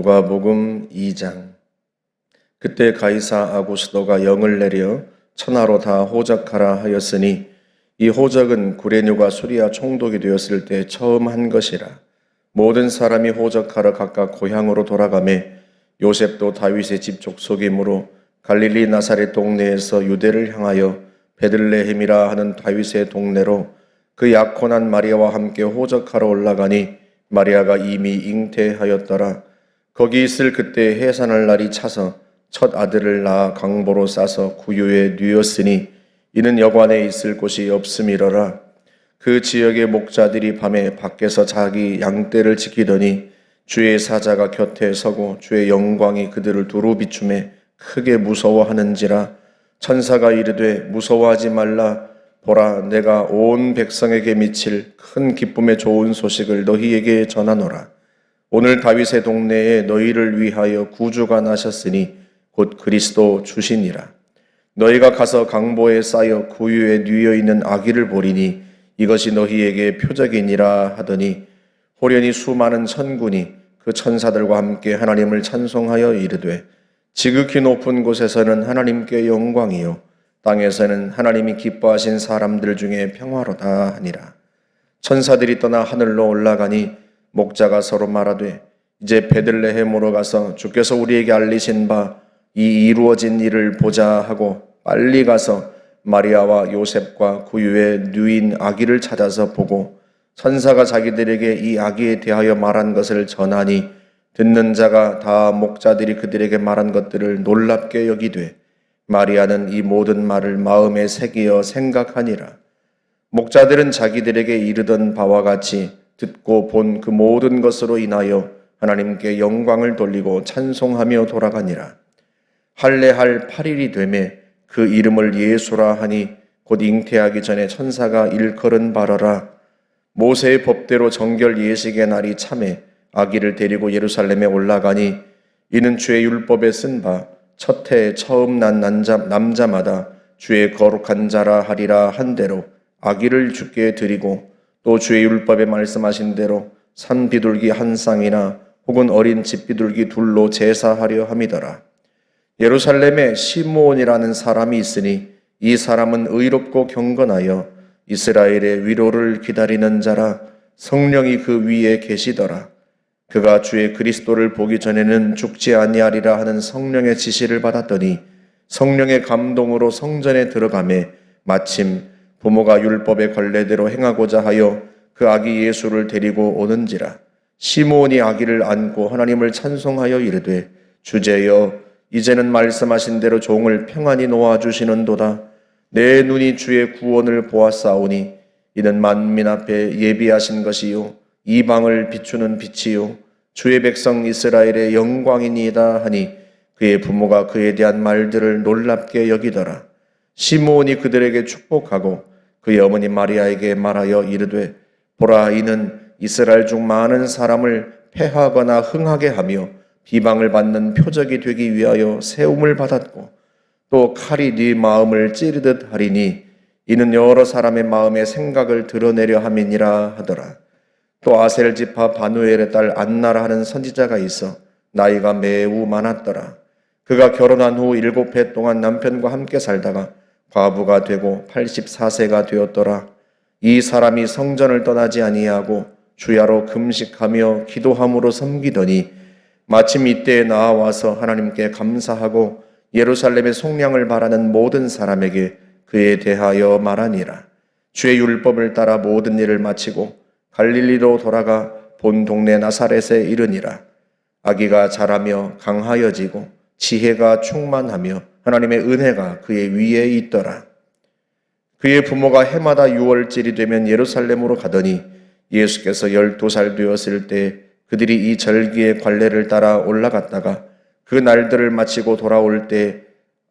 누가복음 2장. 그때 가이사 아구스도가 영을 내려 천하로 다 호적하라 하였으니 이 호적은 구레뇨가 수리아 총독이 되었을 때 처음 한 것이라. 모든 사람이 호적하러 각각 고향으로 돌아가매 요셉도 다윗의 집 족속이므로 갈릴리 나사렛 동네에서 유대를 향하여 베들레헴이라 하는 다윗의 동네로 그 약혼한 마리아와 함께 호적하러 올라가니 마리아가 이미 잉태하였더라. 거기 있을 그때 해산할 날이 차서 첫 아들을 낳아 강보로 싸서 구유에 뉘었으니 이는 여관에 있을 곳이 없음이러라. 그 지역의 목자들이 밤에 밖에서 자기 양떼를 지키더니 주의 사자가 곁에 서고 주의 영광이 그들을 두루 비추매 크게 무서워하는지라. 천사가 이르되 무서워하지 말라. 보라, 내가 온 백성에게 미칠 큰 기쁨의 좋은 소식을 너희에게 전하노라. 오늘 다윗의 동네에 너희를 위하여 구주가 나셨으니 곧 그리스도 주시니라. 너희가 가서 강보에 쌓여 구유에 뉘어 있는 아기를 보리니 이것이 너희에게 표적이니라 하더니 호련히 수많은 천군이 그 천사들과 함께 하나님을 찬송하여 이르되 지극히 높은 곳에서는 하나님께 영광이요 땅에서는 하나님이 기뻐하신 사람들 중에 평화로다 하니라. 천사들이 떠나 하늘로 올라가니 목자가 서로 말하되 이제 베들레헴으로 가서 주께서 우리에게 알리신 바 이 이루어진 일을 보자 하고 빨리 가서 마리아와 요셉과 구유에 누인 아기를 찾아서 보고 천사가 자기들에게 이 아기에 대하여 말한 것을 전하니 듣는 자가 다 목자들이 그들에게 말한 것들을 놀랍게 여기되 마리아는 이 모든 말을 마음에 새기어 생각하니라. 목자들은 자기들에게 이르던 바와 같이 듣고 본 그 모든 것으로 인하여 하나님께 영광을 돌리고 찬송하며 돌아가니라. 할례할 8일이 되매 그 이름을 예수라 하니 곧 잉태하기 전에 천사가 일컬은 바라라. 모세의 법대로 정결 예식의 날이 참에 아기를 데리고 예루살렘에 올라가니 이는 주의 율법에 쓴 바 첫 해에 처음 난 남자마다 주의 거룩한 자라 하리라 한 대로 아기를 주께 드리고 또 주의 율법에 말씀하신 대로 산 비둘기 한 쌍이나 혹은 어린 집 비둘기 둘로 제사하려 함이더라. 예루살렘에 시므온이라는 사람이 있으니 이 사람은 의롭고 경건하여 이스라엘의 위로를 기다리는 자라. 성령이 그 위에 계시더라. 그가 주의 그리스도를 보기 전에는 죽지 아니하리라 하는 성령의 지시를 받았더니 성령의 감동으로 성전에 들어가매 마침 부모가 율법의 관례대로 행하고자 하여 그 아기 예수를 데리고 오는지라. 시므온이 아기를 안고 하나님을 찬송하여 이르되 주제여 이제는 말씀하신 대로 종을 평안히 놓아주시는도다. 내 눈이 주의 구원을 보았사오니 이는 만민 앞에 예비하신 것이요 이방을 비추는 빛이요 주의 백성 이스라엘의 영광이니이다 하니 그의 부모가 그에 대한 말들을 놀랍게 여기더라. 시므온이 그들에게 축복하고 그의 어머니 마리아에게 말하여 이르되 보라, 이는 이스라엘 중 많은 사람을 패하거나 흥하게 하며 비방을 받는 표적이 되기 위하여 세움을 받았고 또 칼이 네 마음을 찌르듯 하리니 이는 여러 사람의 마음의 생각을 드러내려 함이니라 하더라. 또 아셀 지파 바누엘의 딸 안나라 하는 선지자가 있어 나이가 매우 많았더라. 그가 결혼한 후 7해 동안 남편과 함께 살다가 과부가 되고 84세가 되었더라. 이 사람이 성전을 떠나지 아니하고 주야로 금식하며 기도함으로 섬기더니 마침 이때에 나와서 하나님께 감사하고 예루살렘의 속량을 바라는 모든 사람에게 그에 대하여 말하니라. 주의 율법을 따라 모든 일을 마치고 갈릴리로 돌아가 본 동네 나사렛에 이르니라. 아기가 자라며 강하여지고 지혜가 충만하며 하나님의 은혜가 그의 위에 있더라. 그의 부모가 해마다 6월절이 되면 예루살렘으로 가더니 예수께서 12살 되었을 때 그들이 이 절기의 관례를 따라 올라갔다가 그 날들을 마치고 돌아올 때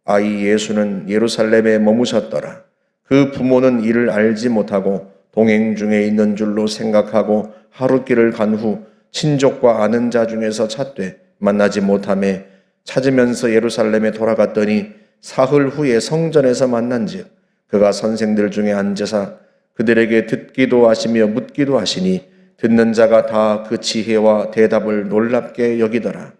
아이 예수는 예루살렘에 머무셨더라. 그 부모는 이를 알지 못하고 동행 중에 있는 줄로 생각하고 하룻길을 간 후 친족과 아는 자 중에서 찾되 만나지 못하매 찾으면서 예루살렘에 돌아갔더니 사흘 후에 성전에서 만난즉 그가 선생들 중에 앉으사 그들에게 듣기도 하시며 묻기도 하시니 듣는 자가 다 그 지혜와 대답을 놀랍게 여기더라.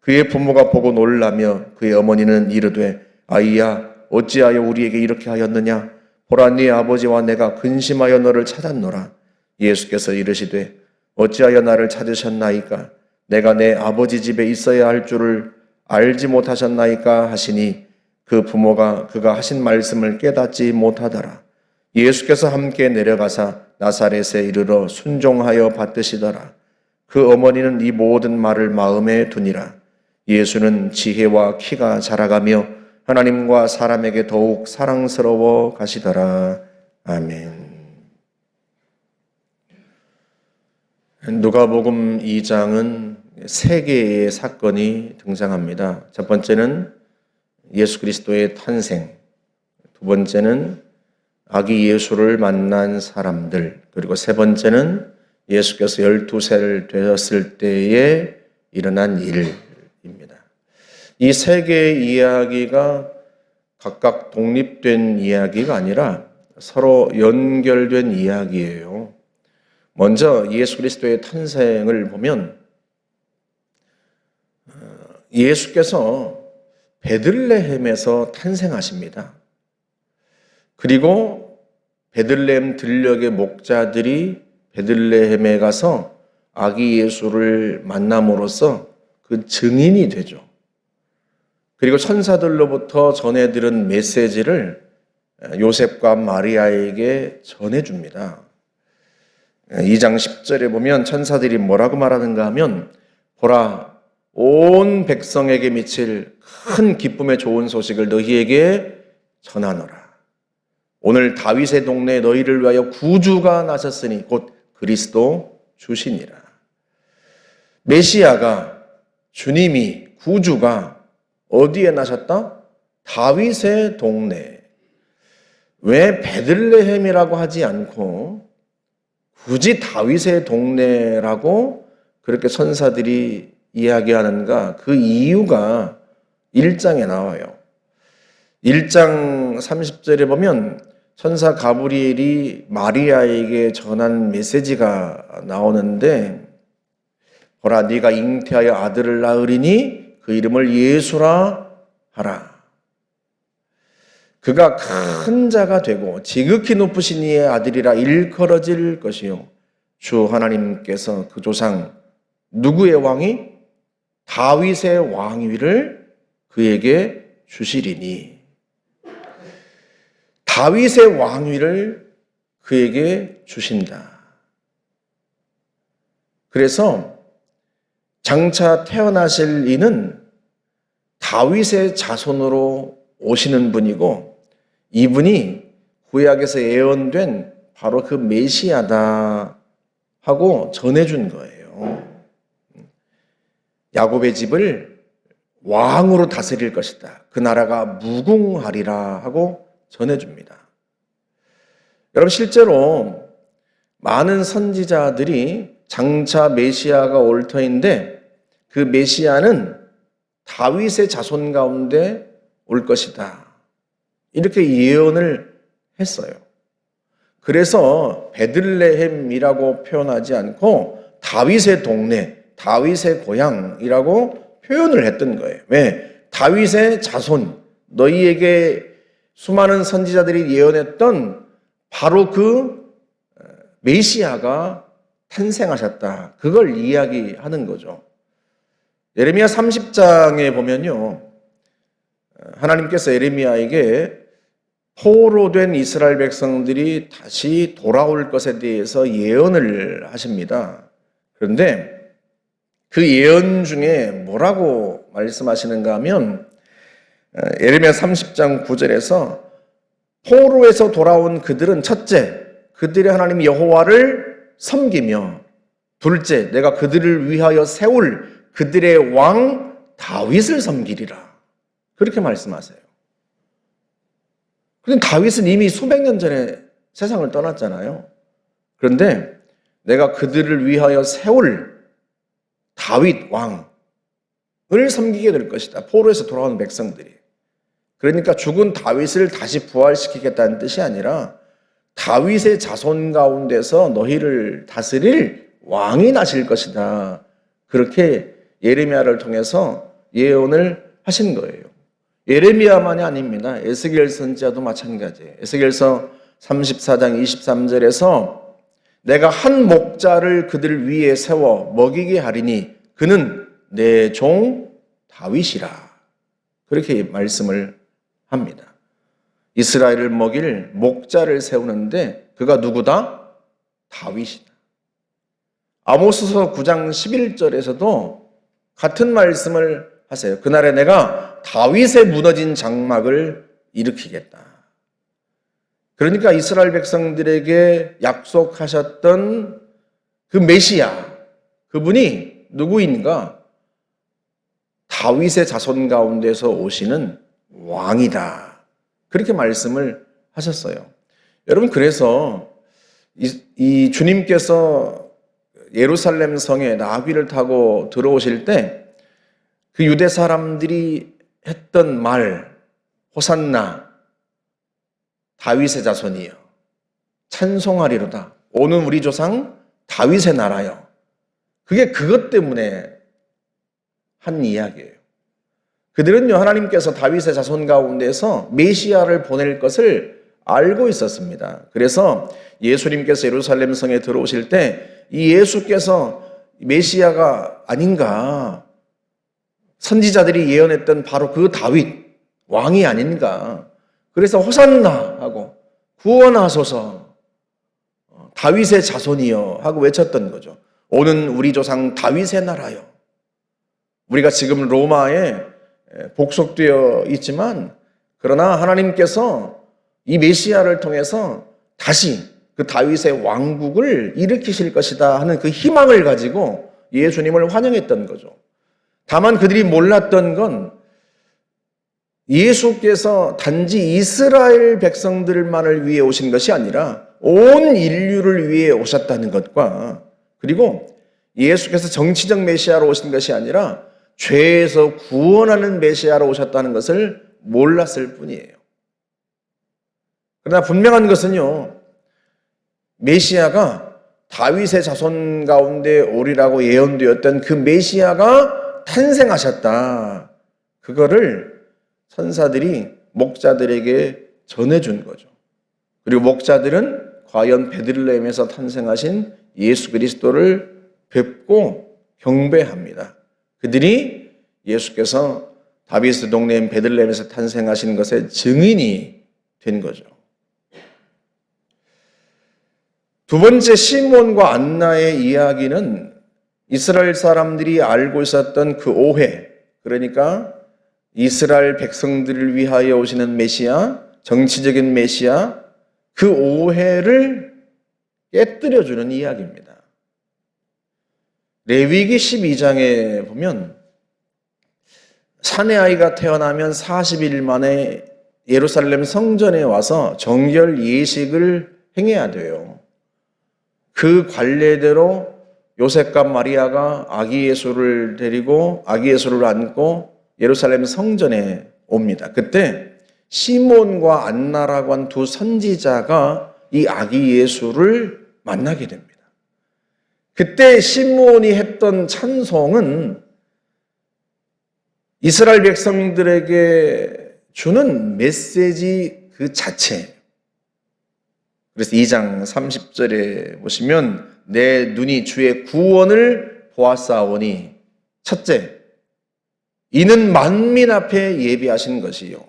그의 부모가 보고 놀라며 그의 어머니는 이르되 아이야 어찌하여 우리에게 이렇게 하였느냐? 보라 네 아버지와 내가 근심하여 너를 찾았노라. 예수께서 이르시되 어찌하여 나를 찾으셨나이까? 내가 내 아버지 집에 있어야 할 줄을 알지 못하셨나이까 하시니 그 부모가 그가 하신 말씀을 깨닫지 못하더라. 예수께서 함께 내려가사 나사렛에 이르러 순종하여 받드시더라. 그 어머니는 이 모든 말을 마음에 두니라. 예수는 지혜와 키가 자라가며 하나님과 사람에게 더욱 사랑스러워 가시더라. 아멘. 누가복음 2장은 세 개의 사건이 등장합니다. 첫 번째는 예수 그리스도의 탄생, 두 번째는 아기 예수를 만난 사람들, 그리고 세 번째는 예수께서 12살 되었을 때에 일어난 일입니다. 이 세 개의 이야기가 각각 독립된 이야기가 아니라 서로 연결된 이야기예요. 먼저 예수 그리스도의 탄생을 보면 예수께서 베들레헴에서 탄생하십니다. 그리고 베들레헴 들녘의 목자들이 베들레헴에 가서 아기 예수를 만남으로써 그 증인이 되죠. 그리고 천사들로부터 전해 들은 메시지를 요셉과 마리아에게 전해줍니다. 2장 10절에 보면 천사들이 뭐라고 말하는가 하면 보라 온 백성에게 미칠 큰 기쁨의 좋은 소식을 너희에게 전하노라. 오늘 다윗의 동네에 너희를 위하여 구주가 나셨으니 곧 그리스도 주시니라. 메시아가 주님이 구주가 어디에 나셨다? 다윗의 동네. 왜 베들레헴이라고 하지 않고 굳이 다윗의 동네라고 그렇게 천사들이 이야기하는가? 그 이유가 1장에 나와요. 1장 30절에 보면 천사 가브리엘이 마리아에게 전한 메시지가 나오는데 보라 네가 잉태하여 아들을 낳으리니 그 이름을 예수라 하라. 그가 큰 자가 되고 지극히 높으신 이의 아들이라 일컬어질 것이요 주 하나님께서 그 조상 누구의 왕이? 다윗의 왕위를 그에게 주시리니. 다윗의 왕위를 그에게 주신다. 그래서 장차 태어나실 이는 다윗의 자손으로 오시는 분이고 이분이 구약에서 예언된 바로 그 메시아다 하고 전해준 거예요. 야곱의 집을 왕으로 다스릴 것이다. 그 나라가 무궁하리라 하고 전해줍니다. 여러분 실제로 많은 선지자들이 장차 메시아가 올 터인데 그 메시아는 다윗의 자손 가운데 올 것이다. 이렇게 예언을 했어요. 그래서 베들레헴이라고 표현하지 않고 다윗의 동네, 다윗의 고향이라고 표현을 했던 거예요. 왜? 다윗의 자손, 너희에게 수많은 선지자들이 예언했던 바로 그 메시아가 탄생하셨다. 그걸 이야기하는 거죠. 예레미야 30장에 보면요. 하나님께서 예레미야에게 포로된 이스라엘 백성들이 다시 돌아올 것에 대해서 예언을 하십니다. 그런데 그 예언 중에 뭐라고 말씀하시는가 하면 예레미야 30장 9절에서 포로에서 돌아온 그들은 첫째, 그들의 하나님 여호와를 섬기며 둘째, 내가 그들을 위하여 세울 그들의 왕 다윗을 섬기리라. 그렇게 말씀하세요. 그런데 다윗은 이미 수백 년 전에 세상을 떠났잖아요. 그런데 내가 그들을 위하여 세울 다윗 왕을 섬기게 될 것이다. 포로에서 돌아온 백성들이. 그러니까 죽은 다윗을 다시 부활시키겠다는 뜻이 아니라 다윗의 자손 가운데서 너희를 다스릴 왕이 나실 것이다. 그렇게 예레미야를 통해서 예언을 하신 거예요. 예레미야만이 아닙니다. 에스겔 선지자도 마찬가지예요. 에스겔서 34장 23절에서 내가 한 목자를 그들 위에 세워 먹이게 하리니 그는 내 종 다윗이라. 그렇게 말씀을 합니다. 이스라엘을 먹일 목자를 세우는데 그가 누구다? 다윗이다. 아모스서 9장 11절에서도 같은 말씀을 하세요. 그날에 내가 다윗의 무너진 장막을 일으키겠다. 그러니까 이스라엘 백성들에게 약속하셨던 그 메시아, 그분이 누구인가? 다윗의 자손 가운데서 오시는 왕이다. 그렇게 말씀을 하셨어요. 여러분, 그래서 이 주님께서 예루살렘 성에 나귀를 타고 들어오실 때 그 유대 사람들이 했던 말, 호산나, 다윗의 자손이여, 찬송하리로다. 오는 우리 조상 다윗의 나라여. 그게 그것 때문에 한 이야기예요. 그들은요, 하나님께서 다윗의 자손 가운데서 메시아를 보낼 것을 알고 있었습니다. 그래서 예수님께서 예루살렘 성에 들어오실 때 이 예수께서 메시아가 아닌가, 선지자들이 예언했던 바로 그 다윗 왕이 아닌가. 그래서 호산나 하고 구원하소서 다윗의 자손이여 하고 외쳤던 거죠. 오는 우리 조상 다윗의 나라여. 우리가 지금 로마에 복속되어 있지만 그러나 하나님께서 이 메시아를 통해서 다시 그 다윗의 왕국을 일으키실 것이다 하는 그 희망을 가지고 예수님을 환영했던 거죠. 다만 그들이 몰랐던 건 예수께서 단지 이스라엘 백성들만을 위해 오신 것이 아니라 온 인류를 위해 오셨다는 것과, 그리고 예수께서 정치적 메시아로 오신 것이 아니라 죄에서 구원하는 메시아로 오셨다는 것을 몰랐을 뿐이에요. 그러나 분명한 것은요, 메시아가 다윗의 자손 가운데 오리라고 예언되었던 그 메시아가 탄생하셨다. 그거를 선사들이 목자들에게 전해준 거죠. 그리고 목자들은 과연 베들레헴에서 탄생하신 예수 그리스도를 뵙고 경배합니다. 그들이 예수께서 다윗의 동네인 베들레헴에서 탄생하신 것의 증인이 된 거죠. 두 번째, 시몬과 안나의 이야기는 이스라엘 사람들이 알고 있었던 그 오해, 그러니까 이스라엘 백성들을 위하여 오시는 메시아, 정치적인 메시아, 그 오해를 깨뜨려주는 이야기입니다. 레위기 12장에 보면 사내 아이가 태어나면 40일 만에 예루살렘 성전에 와서 정결 예식을 행해야 돼요. 그 관례대로 요셉과 마리아가 아기 예수를 데리고 아기 예수를 안고 예루살렘 성전에 옵니다. 그때 시몬과 안나라고 한 두 선지자가 이 아기 예수를 만나게 됩니다. 그때 시몬이 했던 찬송은 이스라엘 백성들에게 주는 메시지 그 자체. 그래서 2장 30절에 보시면 내 눈이 주의 구원을 보았사오니, 첫째, 이는 만민 앞에 예비하신 것이요.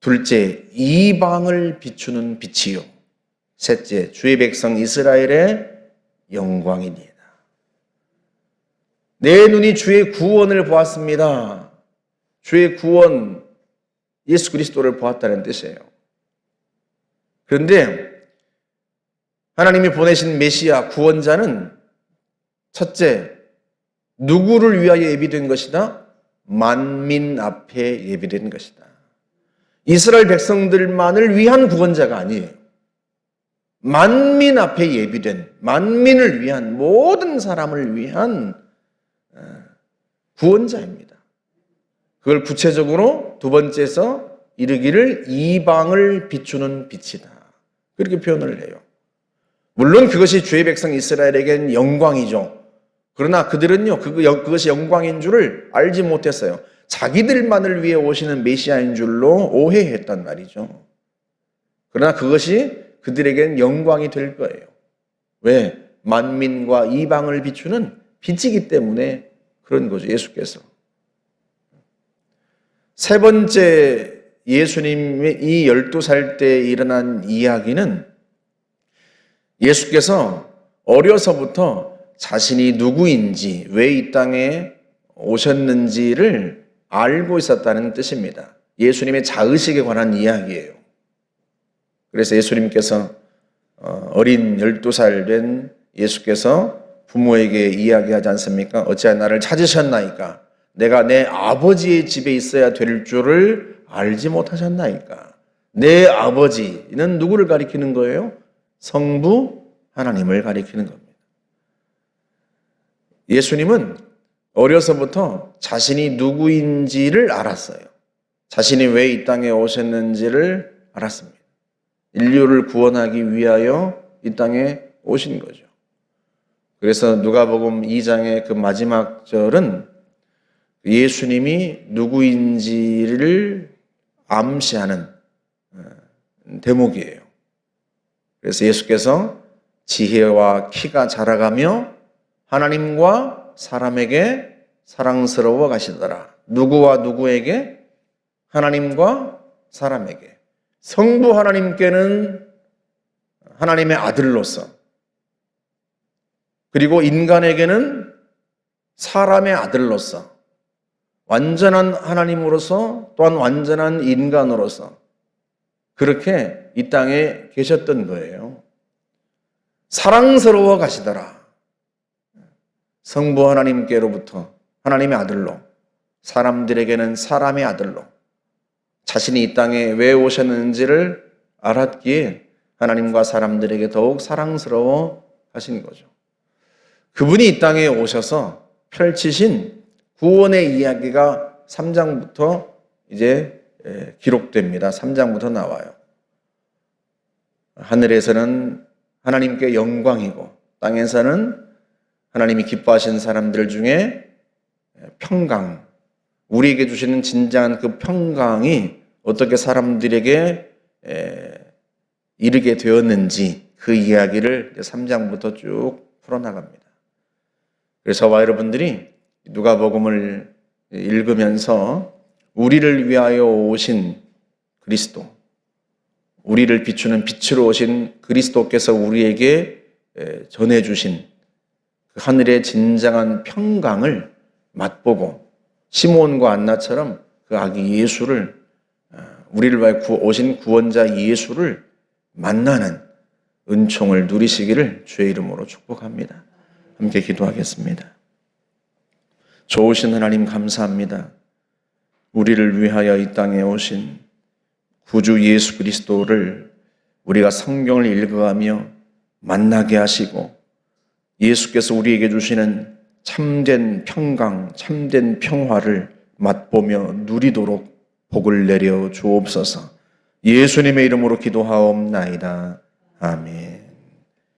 둘째, 이방을 비추는 빛이요. 셋째, 주의 백성 이스라엘의 영광이니이다. 내 눈이 주의 구원을 보았습니다. 주의 구원, 예수 그리스도를 보았다는 뜻이에요. 그런데 하나님이 보내신 메시아 구원자는 첫째, 누구를 위하여 예비된 것이다? 만민 앞에 예비된 것이다. 이스라엘 백성들만을 위한 구원자가 아니에요. 만민 앞에 예비된, 만민을 위한, 모든 사람을 위한 구원자입니다. 그걸 구체적으로 두 번째에서 이르기를 이방을 비추는 빛이다. 그렇게 표현을 해요. 물론 그것이 주의 백성 이스라엘에겐 영광이죠. 그러나 그들은요, 그것이 영광인 줄을 알지 못했어요. 자기들만을 위해 오시는 메시아인 줄로 오해했단 말이죠. 그러나 그것이 그들에겐 영광이 될 거예요. 왜? 만민과 이방을 비추는 빛이기 때문에 그런 거죠, 예수께서. 세 번째 예수님의 이 12살 때 일어난 이야기는 예수께서 어려서부터 자신이 누구인지, 왜 이 땅에 오셨는지를 알고 있었다는 뜻입니다. 예수님의 자의식에 관한 이야기예요. 그래서 예수님께서 어린 12살 된 예수께서 부모에게 이야기하지 않습니까? 어찌하여 나를 찾으셨나이까? 내가 내 아버지의 집에 있어야 될 줄을 알지 못하셨나이까? 내 아버지는 누구를 가리키는 거예요? 성부 하나님을 가리키는 겁니다. 예수님은 어려서부터 자신이 누구인지를 알았어요. 자신이 왜 이 땅에 오셨는지를 알았습니다. 인류를 구원하기 위하여 이 땅에 오신 거죠. 그래서 누가복음 2장의 그 마지막 절은 예수님이 누구인지를 암시하는 대목이에요. 그래서 예수께서 지혜와 키가 자라가며 하나님과 사람에게 사랑스러워 가시더라. 누구와 누구에게? 하나님과 사람에게. 성부 하나님께는 하나님의 아들로서, 그리고 인간에게는 사람의 아들로서, 완전한 하나님으로서 또한 완전한 인간으로서 그렇게 이 땅에 계셨던 거예요. 사랑스러워 가시더라. 성부 하나님께로부터 하나님의 아들로, 사람들에게는 사람의 아들로 자신이 이 땅에 왜 오셨는지를 알았기에 하나님과 사람들에게 더욱 사랑스러워 하신 거죠. 그분이 이 땅에 오셔서 펼치신 구원의 이야기가 3장부터 이제 기록됩니다. 3장부터 나와요. 하늘에서는 하나님께 영광이고 땅에서는 하나님이 기뻐하시는 사람들 중에 평강, 우리에게 주시는 진정한 그 평강이 어떻게 사람들에게 이르게 되었는지 그 이야기를 3장부터 쭉 풀어나갑니다. 그래서 저와 여러분들이 누가복음을 읽으면서 우리를 위하여 오신 그리스도, 우리를 비추는 빛으로 오신 그리스도께서 우리에게 전해주신 그 하늘의 진정한 평강을 맛보고 시몬과 안나처럼 그 아기 예수를, 우리를 위하여 오신 구원자 예수를 만나는 은총을 누리시기를 주의 이름으로 축복합니다. 함께 기도하겠습니다. 좋으신 하나님 감사합니다. 우리를 위하여 이 땅에 오신 구주 예수 그리스도를 우리가 성경을 읽어가며 만나게 하시고 예수께서 우리에게 주시는 참된 평강, 참된 평화를 맛보며 누리도록 복을 내려 주옵소서. 예수님의 이름으로 기도하옵나이다. 아멘.